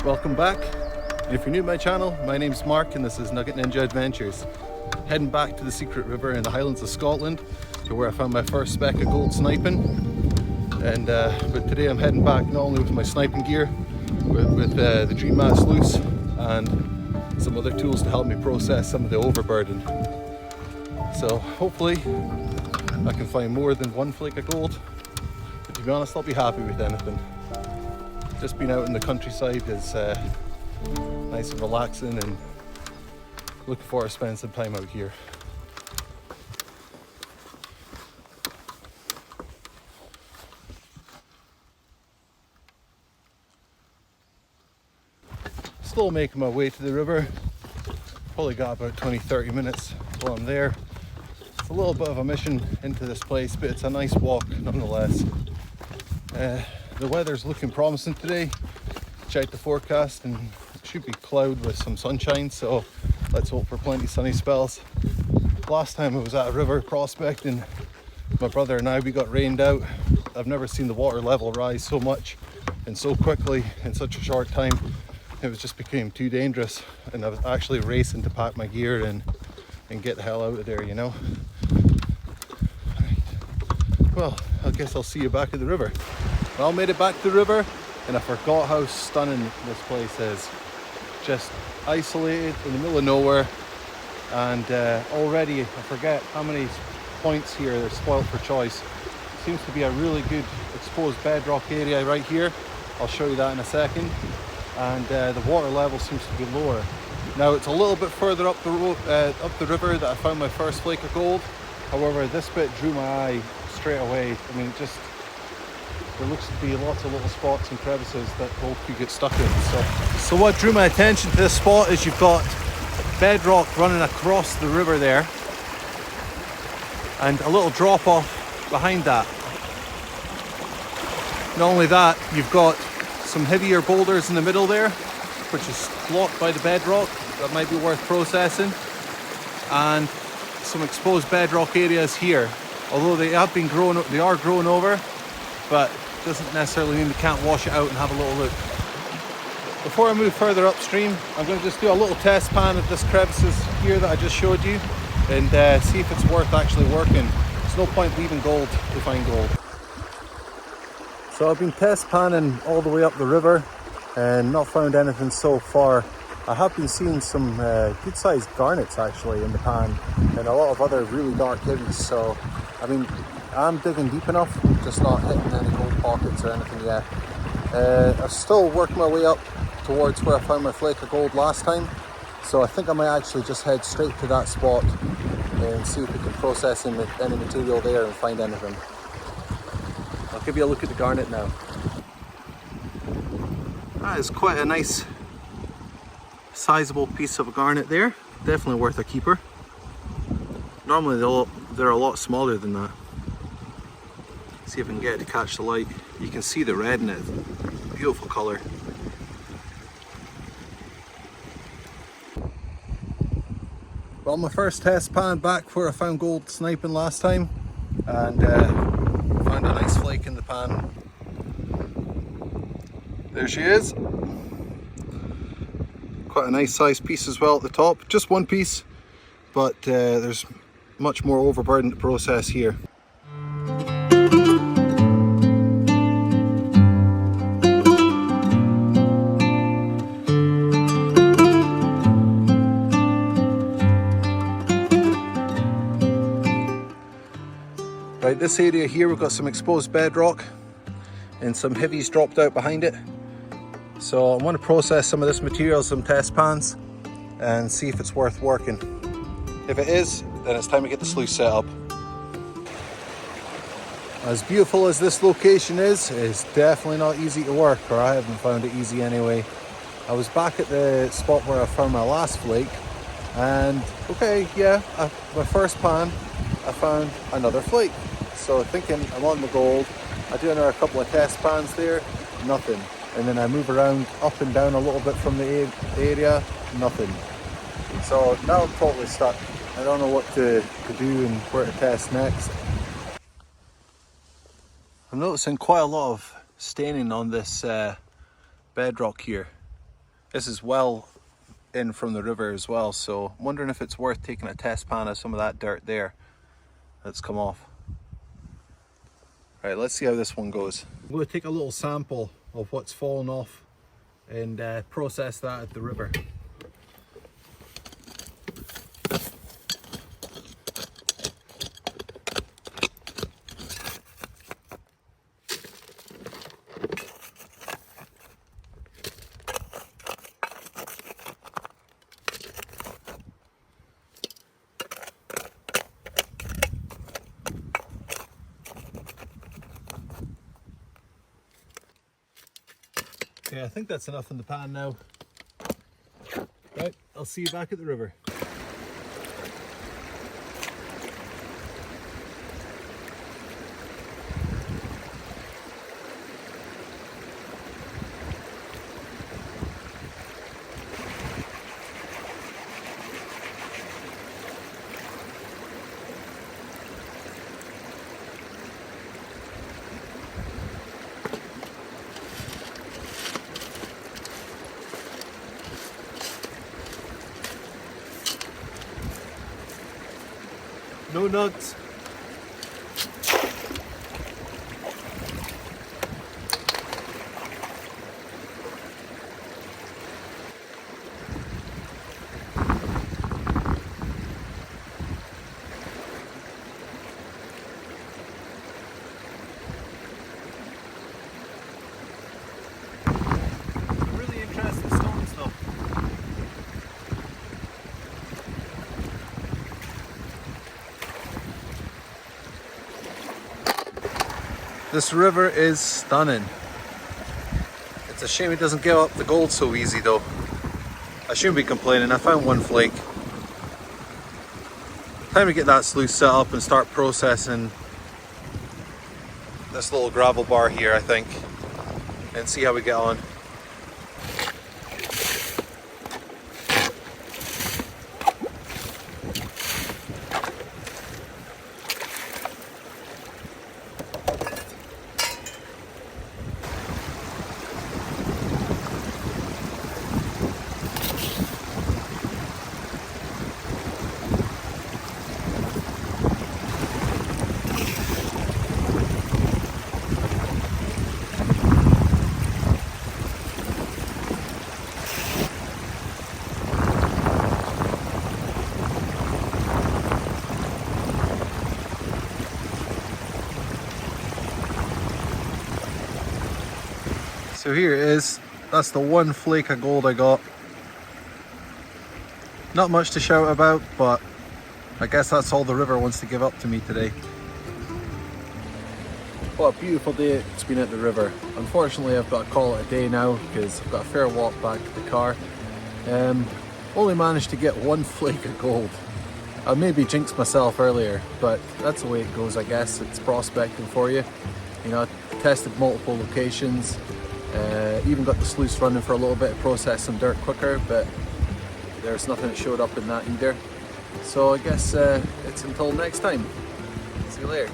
Welcome back. And if you're new to my channel, my name's Mark and this is Nugget Ninja Adventures. Heading back to the secret river in the Highlands of Scotland to where I found my first speck of gold sniping. And but today I'm heading back not only with my sniping gear, with the Dream Mat sluice and some other tools to help me process some of the overburden. So hopefully I can find more than one flake of gold, but to be honest I'll be happy with anything. Just being out in the countryside is nice and relaxing, and looking forward to spending some time out here. Still making my way to the river. Probably got about 20-30 minutes while I'm there. It's a little bit of a mission into this place, but it's a nice walk nonetheless. The weather's looking promising today. Checked the forecast and it should be cloud with some sunshine, so let's hope for plenty of sunny spells. Last time I was at a river prospecting, my brother and I, we got rained out. I've never seen the water level rise so much and so quickly in such a short time. It just became too dangerous, and I was actually racing to pack my gear and get the hell out of there, you know. Right. Well, I guess I'll see you back at the river. Well, made it back to the river, and I forgot how stunning this place is. Just isolated in the middle of nowhere, and already I forget how many points here are spoilt for choice. Seems to be a really good exposed bedrock area right here. I'll show you that in a second. And the water level seems to be lower. Now it's a little bit further up the road, up the river, that I found my first flake of gold. However, this bit drew my eye straight away. I mean, just there looks to be lots of little spots and crevices that gold could get stuck in. So what drew my attention to this spot is you've got bedrock running across the river there, and a little drop off behind that. Not only that, you've got some heavier boulders in the middle there, which is blocked by the bedrock, that might be worth processing, and some exposed bedrock areas here. Although they have been grown, they are grown over, but doesn't necessarily mean we can't wash it out and have a little look. Before I move further upstream, I'm going to just do a little test pan of this crevices here that I just showed you, and see if it's worth actually working. There's no point leaving gold to find gold. So I've been test panning all the way up the river and not found anything so far. I have been seeing some good sized garnets actually in the pan, and a lot of other really dark hidden. So I mean, I'm digging deep enough, just not hitting any gold pockets or anything yet. I'm still working my way up towards where I found my flake of gold last time, so I think I might actually just head straight to that spot and see if we can process any material there and find anything. I'll give you a look at the garnet now. That is quite a nice sizable piece of a garnet there. Definitely worth a keeper. Normally they're a lot smaller than that. See if I can get it to catch the light. You can see the red in it. Beautiful colour. Well, my first test pan back where I found gold sniping last time, and found a nice flake in the pan. There she is. Quite a nice sized piece as well at the top. Just one piece, but there's much more overburden to process here. Right, this area here we've got some exposed bedrock and some heavies dropped out behind it. So I want to process some of this material, some test pans, and see if it's worth working. If it is, then it's time to get the sluice set up. As beautiful as this location is, it's definitely not easy to work, or I haven't found it easy anyway. I was back at the spot where I found my last flake, and okay, yeah, my first pan, I found another flake. So thinking I'm on the gold, I do another couple of test pans there, nothing. And then I move around up and down a little bit from the area, nothing. So now I'm totally stuck. I don't know what to do and where to test next. I'm noticing quite a lot of staining on this bedrock here. This is well in from the river as well, so I'm wondering if it's worth taking a test pan of some of that dirt there that's come off. Right, let's see how this one goes. I'm going to take a little sample of what's fallen off and process that at the river. Okay, I think that's enough in the pan now. Right, I'll see you back at the river. No nuts. Really interesting stone stuff. This river is stunning. It's a shame it doesn't give up the gold so easy though. I shouldn't be complaining, I found one flake. Time to get that sluice set up and start processing this little gravel bar here, I think, and see how we get on. So here it is, that's the one flake of gold I got. Not much to shout about, but I guess that's all the river wants to give up to me today. What a beautiful day it's been at the river. Unfortunately I've got to call it a day now because I've got a fair walk back to the car. Only managed to get one flake of gold. I maybe jinxed myself earlier, but that's the way it goes, I guess. It's prospecting for you. You know, I tested multiple locations. Even got the sluice running for a little bit to process some dirt quicker, but there's nothing that showed up in that either. So I guess it's until next time. See you later.